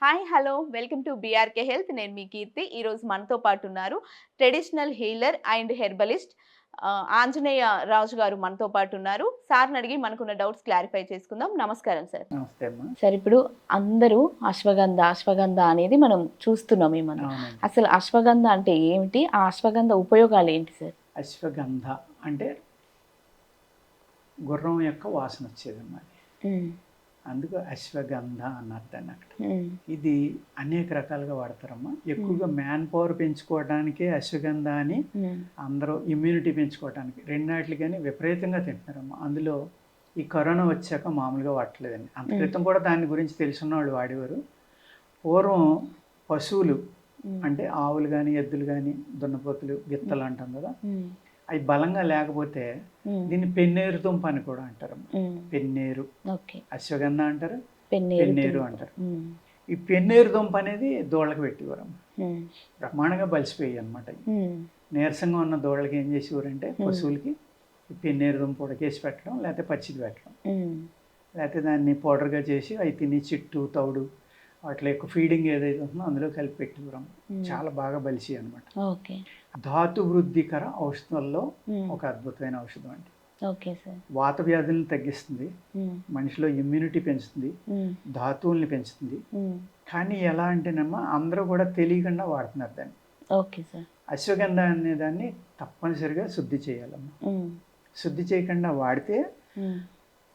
Hi hello welcome to BRK health. నేను మీ కీర్తి. ఈరోజు మనతో పాటు ఉన్నారు traditional healer and herbalist Anjaneya Raju గారు మనతో పాటు ఉన్నారు. సార్ని అడిగి మనకున్న డౌట్స్ క్లారిఫై చేసుకుందాం. నమస్కారం సార్. నమస్తే అమ్మా. సార్, ఇప్పుడు అందరూ అశ్వగంధ అనేది మనం చూస్తున్నాం. మనం అవునండి. అసలు అశ్వగంధ అంటే ఏమిటి, ఆ అశ్వగంధ ఉపయోగాలు ఏంటి సార్? అశ్వగంధ అంటే గుర్రం యొక్క వాసన వచ్చేదమ్మా. అందుకు అశ్వగంధ అన్నారు దాన్ని అక్కడ. ఇది అనేక రకాలుగా వాడతారమ్మా. ఎక్కువగా మ్యాన్ పవర్ పెంచుకోవడానికే అశ్వగంధ అని అందరూ ఇమ్యూనిటీ పెంచుకోవడానికి రెండాట్లు కానీ విపరీతంగా తింటున్నారమ్మా. అందులో ఈ కరోనా వచ్చాక మామూలుగా వాడట్లేదండి. అంత క్రితం కూడా దాని గురించి తెలుసున్న వాళ్ళు వాడేవారు. పూర్వం పశువులు అంటే ఆవులు కానీ ఎద్దులు కానీ దున్నపోతులు గిత్తలు అంటాం కదా, అవి బలంగా లేకపోతే దీన్ని పెన్నేరు దుంప అని కూడా అంటారు. పెన్నేరు, అశ్వగంధ అంటారు, పెన్నేరు అంటారు. ఈ పెన్నేరు దుంప అనేది దూళ్ళకి పెట్టేవారమ్మ. బ్రహ్మాండంగా బలిసిపోయాయి అనమాట. నీరసంగా ఉన్న దూళ్ళకి ఏం చేసేవారంటే పశువులకి ఈ పెన్నేరు దుంప ఉడకేసి పెట్టడం, లేకపోతే పచ్చిది పెట్టడం, లేకపోతే దాన్ని పౌడర్గా చేసి అవి తిని చిట్టు తౌడు వాటిలో ఎక్కువ ఫీడింగ్ ఏదైతే ఉంటుందో అందులో కలిపి పెట్టివరం. చాలా బాగా బలిసి అనమాట. ధాతు వృద్ధికర ఔషధాల్లో ఒక అద్భుతమైన ఔషధం అండి. వాత వ్యాధులను తగ్గిస్తుంది, మనిషిలో ఇమ్యూనిటీ పెంచుతుంది, ధాతువుల్ని పెంచుతుంది. కానీ ఎలా అంటేనమ్మా అందరూ కూడా తెలియకుండా వాడుతున్నారు దాన్ని. అశ్వగంధ అనే దాన్ని తప్పనిసరిగా శుద్ధి చేయాలమ్మా. శుద్ధి చేయకుండా వాడితే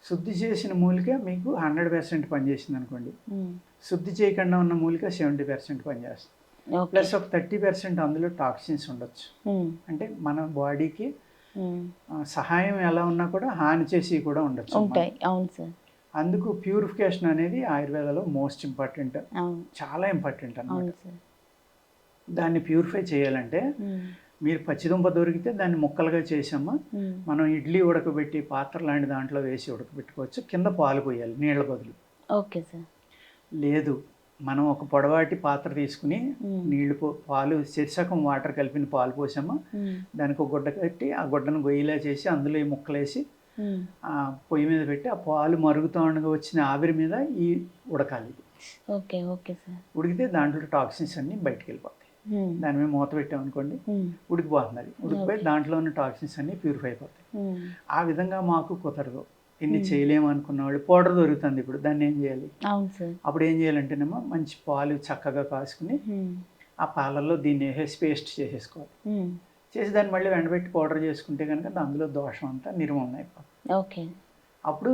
శుద్ధి చేసిన మూలిక మీకు 100% పనిచేసింది అనుకోండి, శుద్ధి చేయకుండా ఉన్న మూలిక 70% పనిచేస్తుంది. ప్లస్ ఒక 30% అందులో టాక్సిన్స్ ఉండొచ్చు. అంటే మన బాడీకి సహాయం ఎలా ఉన్నా కూడా హాని చేసి కూడా ఉండొచ్చు. అందుకు ప్యూరిఫికేషన్ అనేది ఆయుర్వేదంలో మోస్ట్ ఇంపార్టెంట్, చాలా ఇంపార్టెంట్ అన్నమాట. దాన్ని ప్యూరిఫై చేయాలంటే మీరు పచ్చిదుంప దొరికితే దాన్ని ముక్కలుగా చేసామా, మనం ఇడ్లీ ఉడకబెట్టి పాత్ర లాంటి దాంట్లో వేసి ఉడకబెట్టుకోవచ్చు. కింద పాలు పోయాలి నీళ్ళ బదులు. లేదు, మనం ఒక పొడవాటి పాత్ర తీసుకుని నీళ్లు పాలు శీర్షకం వాటర్ కలిపిన పాలు పోసామా, దానికి ఒక గుడ్డ కట్టి ఆ గుడ్డను గొయ్యిలా చేసి అందులో ఈ ముక్కలేసి పొయ్యి మీద పెట్టి ఆ పాలు మరుగుతూ ఉండగా వచ్చిన ఆవిరి మీద ఈ ఉడకాలి. ఉడికితే దాంట్లో టాక్సిన్స్ అన్ని బయటకు వెళ్ళిపోతాయి. దాని మీద మూత పెట్టామనుకోండి ఉడికిపోతుంది. ఉడికిపోయి దాంట్లో ఉన్న టాక్సిన్స్ అన్ని ప్యూరిఫై అయిపోతాయి. ఆ విధంగా మాకు కుదరదు, ఇన్ని చేయలేము అనుకున్న వాళ్ళు పౌడర్ దొరుకుతుంది ఇప్పుడు, దాన్ని ఏం చేయాలి? అప్పుడు ఏం చేయాలంటేనేమో మంచి పాలు చక్కగా కాసుకుని ఆ పాలల్లో దీన్ని వేసేసి పేస్ట్ చేసేసుకోవాలి. చేసి దాన్ని మళ్ళీ వెంటబెట్టి పౌడర్ చేసుకుంటే కనుక అందులో దోషం అంతా నిర్మూలన అయిపోతుంది. అప్పుడు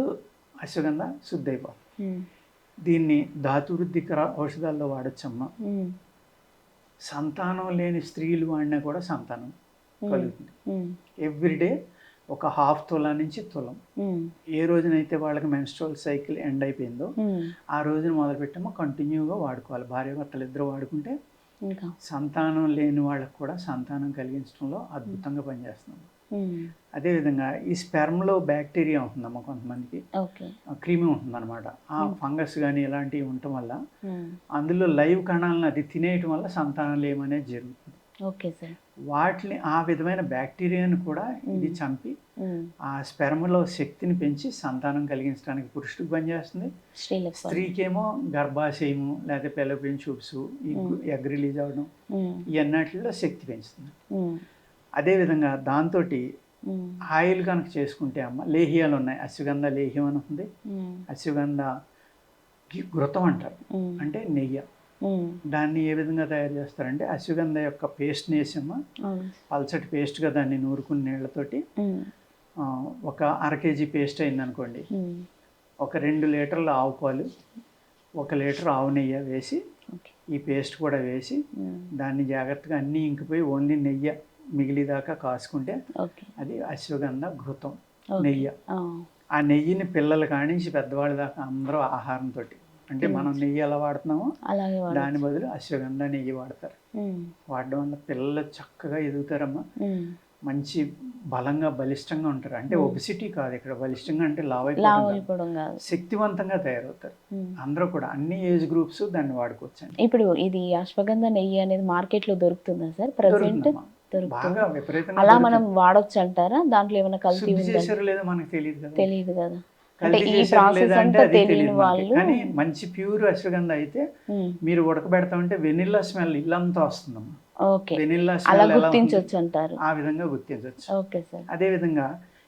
అశ్వగంధ శుద్ధి అయిపోతుంది. దీన్ని ధాతువృద్ధికర ఔషధాల్లో వాడచ్చమ్మా. సంతానం లేని స్త్రీలు వాడినా కూడా సంతానం కలుగుతుంది. ఎవ్రీడే ఒక 1/2 తులం నుంచి తులం. ఏ రోజునైతే వాళ్ళకి మెన్స్ట్రువల్ సైకిల్ ఎండ్ అయిపోయిందో ఆ రోజున మొదలుపెట్టామో కంటిన్యూగా వాడుకోవాలి. భార్యాభర్తలు ఇద్దరు వాడుకుంటే సంతానం లేని వాళ్ళకు కూడా సంతానం కలిగించడంలో అద్భుతంగా పనిచేస్తుంది. అదేవిధంగా ఈ స్పెర్మ్లో బ్యాక్టీరియా ఉంటుందమ్మా, కొంతమందికి క్రిమి ఉంటుందన్నమాట. ఆ ఫంగస్ కానీ ఇలాంటివి ఉండటం వల్ల అందులో లైవ్ కణాలను అది తినేయటం వల్ల సంతానం లేమనేది జరుగుతుంది. వాటిని ఆ విధమైన బ్యాక్టీరియాను కూడా ఇది చంపి ఆ స్పెర్మ్లో శక్తిని పెంచి సంతానం కలిగించడానికి పురుషుడికి పనిచేస్తుంది. స్త్రీకేమో గర్భాశయము లేకపోతే ఫెలోపియన్ ట్యూబ్స్ ఈ ఎగ్ రిలీజ్ అవ్వడం ఇవన్నిటిలో శక్తి పెంచుతుంది. అదేవిధంగా దాంతో ఆయిల్ కనుక చేసుకుంటే అమ్మ లేహ్యాలు ఉన్నాయి. అశ్వగంధ లేహ్యం అని ఉంది, అశ్వగంధ ఘృతం అంటారు, అంటే నెయ్యి. దాన్ని ఏ విధంగా తయారు చేస్తారంటే అశ్వగంధ యొక్క పేస్ట్ని వేసమ్మా, పల్చటి పేస్ట్గా దాన్ని నూరుకుని నీళ్ళతోటి ఒక 1/2 kg పేస్ట్ అయిందనుకోండి, ఒక 2 లీటర్ల ఆవు పాలు, 1 లీటర్ ఆవు నెయ్యి వేసి ఈ పేస్ట్ కూడా వేసి దాన్ని జాగ్రత్తగా అన్నీ ఇంకిపోయి ఓన్లీ నెయ్యి మిగిలిదాకా కాసుకుంటే అది అశ్వగంధ ఘృతం నెయ్యి. ఆ నెయ్యిని పిల్లల కానించి పెద్దవాళ్ళ దాకా అందరూ ఆహారంతో, అంటే మనం నెయ్యి ఎలా వాడుతున్నామో దాని బదులు అశ్వగంధ నెయ్యి వాడతారు. వాడడం వల్ల పిల్లలు చక్కగా ఎదుగుతారమ్మా, మంచి బలంగా బలిష్టంగా ఉంటారు. అంటే ఒబిసిటీ కాదు ఇక్కడ, బలిష్టంగా అంటే లావైపోవడం, శక్తివంతంగా తయారవుతారు. అందరూ కూడా అన్ని ఏజ్ గ్రూప్స్ దాన్ని వాడుకోవచ్చు. ఇప్పుడు ఇది అశ్వగంధ నెయ్యి అనేది మార్కెట్లో దొరుకుతుందా సార్? ప్రెసెంట్ బాగా విపరీతంగా అలా మనం వాడొచ్చు అంటారా? దాంట్లో ఏమైనా కల్తీ చేశారో లేదో మనకు తెలియదు కదా. కల్తీ ఈ చేశారు ప్రాసెస్ లేదా అంటే అంతా అది తెలియని తెలియదు మనకి. వాళ్ళు కానీ మంచి ప్యూర్ అశ్వగంధ అయితే ఉమ్, మీరు ఉడకబెడతా ఉంటే వెనిల్లా స్మెల్ ఇల్లంతా వస్తుందమ్మా. ఓకే, వెనిల్లా అలా స్మెల్ ఎలా ఉంటుంది గుర్తించవచ్చు అంటారు. ఆ విధంగా గుర్తించవచ్చు. Okay sir. అదే విధంగా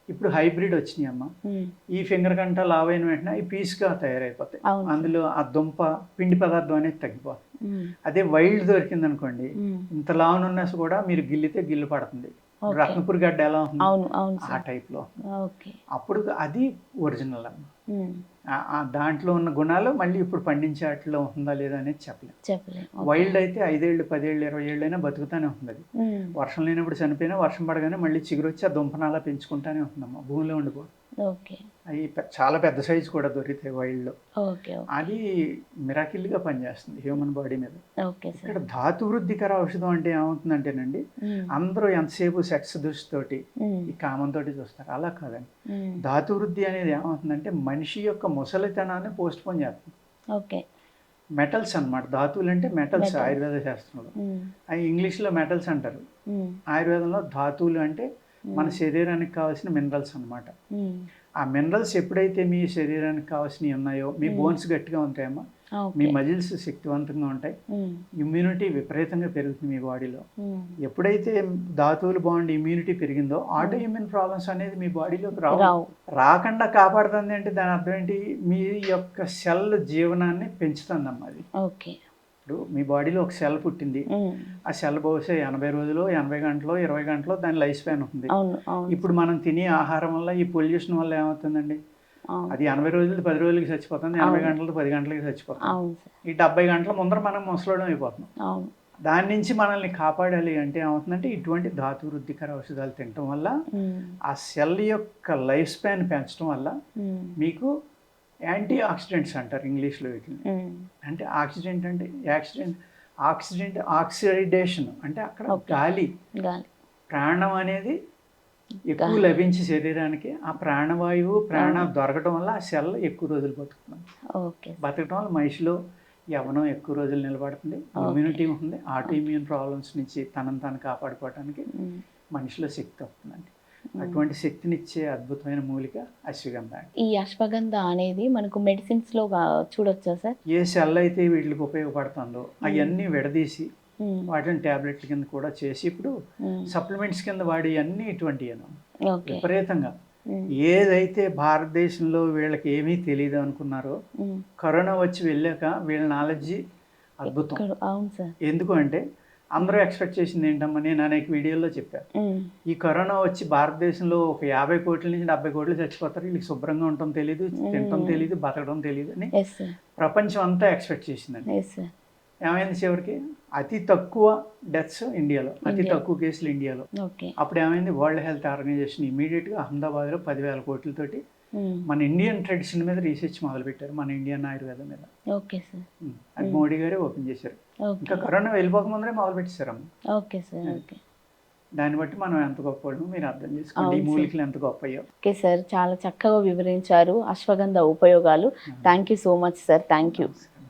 ఇప్పుడు హైబ్రిడ్ వచ్చినాయి అమ్మ. ఉమ్, ఈ ఫింగర్ కంట లావైన వెంటనే అవి పీస్గా తయారైపోతాయి. అవును సార్. అందులో ఆ దుంప పిండి పదార్థం అనేది తగ్గిపోతుంది. ఉమ్, అదే వైల్డ్ దొరికింది అనుకోండి, ఉమ్, ఇంత లావునున్నా కూడా మీరు గిల్లితే గిల్లు పడుతుంది. ఓకే. రత్నపూర్ గడ్డ ఎలా ఉంటుంది అవును అవును ఆ సార్. టైప్లో. ఓకే. అప్పుడు అది ఒరిజినల్ అమ్మ. ఉమ్, ఆ దాంట్లో ఉన్న గుణాలు మళ్ళీ ఇప్పుడు పండించే వాటిలో ఉందా లేదా అనేది చెప్పలేం. చెప్పలే. వైల్డ్ అయితే 5 ఏళ్ళు 10 ఏళ్ళు 20 ఏళ్ళు అయినా బతుకుతానే ఉంటుంది అది. ఉమ్, వర్షం లేనప్పుడు చనిపోయినా వర్షం పడగానే మళ్ళీ చిగురు వచ్చి ఆ దుంపనాలా పెంచుకుంటానే ఉంటుందమ్మా. భూమిలో ఉండిపో ఓకే అవి చాలా పెద్ద సైజు కూడా దొరుకుతాయి వైల్డ్లో. ఓకే. ఓకే. అది మిరాకిల్గా పనిచేస్తుంది హ్యూమన్ బాడీ మీద. Okay sir. ఇక్కడ ధాతు వృద్ధికర ఔషధం అంటే ఏమవుతుందంటేనండి, ఉమ్, అందరూ ఎంతసేపు సెక్స్ దృష్టితోటి ఉమ్, ఈ కామంతో చూస్తారు. అలా కాదండి. ఉమ్, ధాతు వృద్ధి అనేది ఏమవుతుందంటే మనిషి యొక్క ముసలితనాన్ని పోస్ట్ పోన్ చేస్తుంది. ఓకే. మెటల్స్ అన్నమాట. ధాతువులు అంటే మెటల్స్ Metals. ఆయుర్వేద శాస్త్రంలో. ఉమ్, అవి ఇంగ్లీష్లో మెటల్స్ అంటారు. ఉమ్, ఆయుర్వేదంలో ధాతువులు అంటే మన ఉమ్, శరీరానికి కావాల్సిన మినరల్స్ అన్నమాట. ఉమ్, ఆ మినరల్స్ ఎప్పుడైతే మీ శరీరానికి కావాల్సినవి ఉన్నాయో, మీ బోన్స్ గట్టిగా ఉంటాయమ్మా, మీ ఓకే. మజిల్స్ శక్తివంతంగా ఉంటాయి, ఉమ్, ఇమ్యూనిటీ విపరీతంగా పెరుగుతుంది మీ బాడీలో. ఉమ్, ఎప్పుడైతే ధాతువులు బాగుండి ఇమ్యూనిటీ పెరిగిందో ఆటో ఇమ్యూన్ ప్రాబ్లమ్స్ అనేది మీ బాడీలోకి రావు. రావు. రాకుండా కాపాడుతుంది అంటే దాని అర్థం ఏంటి, మీ యొక్క సెల్ జీవనాన్ని పెంచుతుందమ్మా అది. ఓకే. ఇప్పుడు మీ బాడీలో ఒక సెల్ పుట్టింది, ఉమ్, ఆ సెల్ బహుశా 80 రోజులు 80 గంటలు 20 గంటలు దాని లైఫ్ స్పాన్ ఉంటుంది. అవును అవును. ఇప్పుడు మనం తినే ఆహారం వల్ల ఈ పొల్యూషన్ వల్ల ఏమవుతుందండి, అవును అది 80 రోజులు 10 రోజులకి చచ్చిపోతుంది, 80 అవును. గంటలు 10 గంటలకి చచ్చిపోతుంది. అవును సార్. ఈ 70 గంటల ముందర మనం ముసలోడం అయిపోతున్నాం. అవును. దాని నుంచి మనల్ని కాపాడాలి అంటే ఏమవుతుందంటే ఇటువంటి ధాతు వృద్ధికర ఔషధాలు తినటం వల్ల ఉమ్, ఆ సెల్ యొక్క లైఫ్ స్పాన్ పెంచడం వల్ల ఉమ్, మీకు యాంటీ ఆక్సిడెంట్స్ అంటారు ఇంగ్లీష్లో వీటిని. ఉమ్, అంటే ఆక్సిడెంట్ అంటే ఆక్సిడెంట్ ఆక్సిడేషన్ అంటే అక్కడ Okay. గాలి గాలి. ప్రాణం అనేది ఎక్కువ గాలి. లభించి శరీరానికి ఆ ప్రాణవాయువు ప్రాణం అవును. దొరకడం వల్ల ఆ సెల్ ఎక్కువ రోజులు బతుకుతుంది. ఓకే. బతకడం వల్ల మనిషిలో యవ్వనం ఎక్కువ రోజులు నిలబడుతుంది, Okay. ఇమ్యూనిటీ ఉంటుంది, ఆటో ఇమ్యూన్ ప్రాబ్లమ్స్ నుంచి తనను తాను కాపాడుకోవడానికి ఉమ్, మనిషిలో శక్తి వస్తుందండి. ఉమ్. అటువంటి శక్తినిచ్చే అద్భుతమైన మూలిక అశ్వగంధ అండి. ఈ అశ్వగంధ అనేది మనకు మెడిసిన్స్ లో చూడొచ్చా సార్? ఏ సెల్ అయితే వీటికి ఉపయోగపడుతుందో అవన్నీ విడదీసి ఉమ్, వాటిని ట్యాబ్లెట్ల కింద కూడా చేసి ఇప్పుడు ఉమ్, సప్లిమెంట్స్ కింద వాడి అన్ని ఇటువంటివి ఓకే. విపరీతంగా. ఉమ్, ఏదైతే భారతదేశంలో వీళ్ళకి ఏమీ తెలియదు అనుకున్నారో ఉమ్, కరోనా వచ్చి వెళ్ళాక వీళ్ళ నాలెడ్జి అద్భుతం. అవును సార్. ఎందుకు అంటే అందరూ ఎక్స్పెక్ట్ చేసింది ఏంటమ్మా, నేను అనేక వీడియోల్లో చెప్పాను, ఉమ్, ఈ కరోనా వచ్చి భారతదేశంలో ఒక 50 కోట్ల నుంచి 70 కోట్లు చచ్చిపోతారు, వీళ్ళకి శుభ్రంగా ఉండటం తెలియదు, తినటం తెలియదు, బతకడం తెలియదు అని ఎస్ సార్. ప్రపంచం అంతా ఎక్స్పెక్ట్ చేసిందండి. Yes sir. ఏమైంది చివరికి అతి తక్కువ డెత్స్ ఇండియాలో, అతి ఇండియా. తక్కువ కేసులు ఇండియాలో. ఓకే. అప్పుడు ఏమైంది, వరల్డ్ హెల్త్ ఆర్గనైజేషన్ ఇమీడియట్గా అహ్మదాబాద్లో 10,000 కోట్లతోటి ఉమ్, మన ఇండియన్ ట్రెడిషన్ మీద రీసెర్చ్ మొదలుపెట్టారు, మన ఇండియన్ ఆయుర్వేదం మీద. Okay sir. అది మోడీ గారే ఓపెన్ చేశారు. ఓకే. ఇంకా కరోనా వెళ్ళిపోక ముందరే మొదలు పెట్టేశారమ్మ. Okay sir. ఓకే. దాన్ని బట్టి మనం ఎంత గొప్పవాళ్ళమో మీరు అర్థం చేసుకోండి, ఈ అవును మూలికలు ఎంత గొప్పయ్యో. ఓకే సార్, చాలా చక్కగా వివరించారు అశ్వగంధ ఉపయోగాలు. Thank you so much sir. Thank you. నమస్కారం.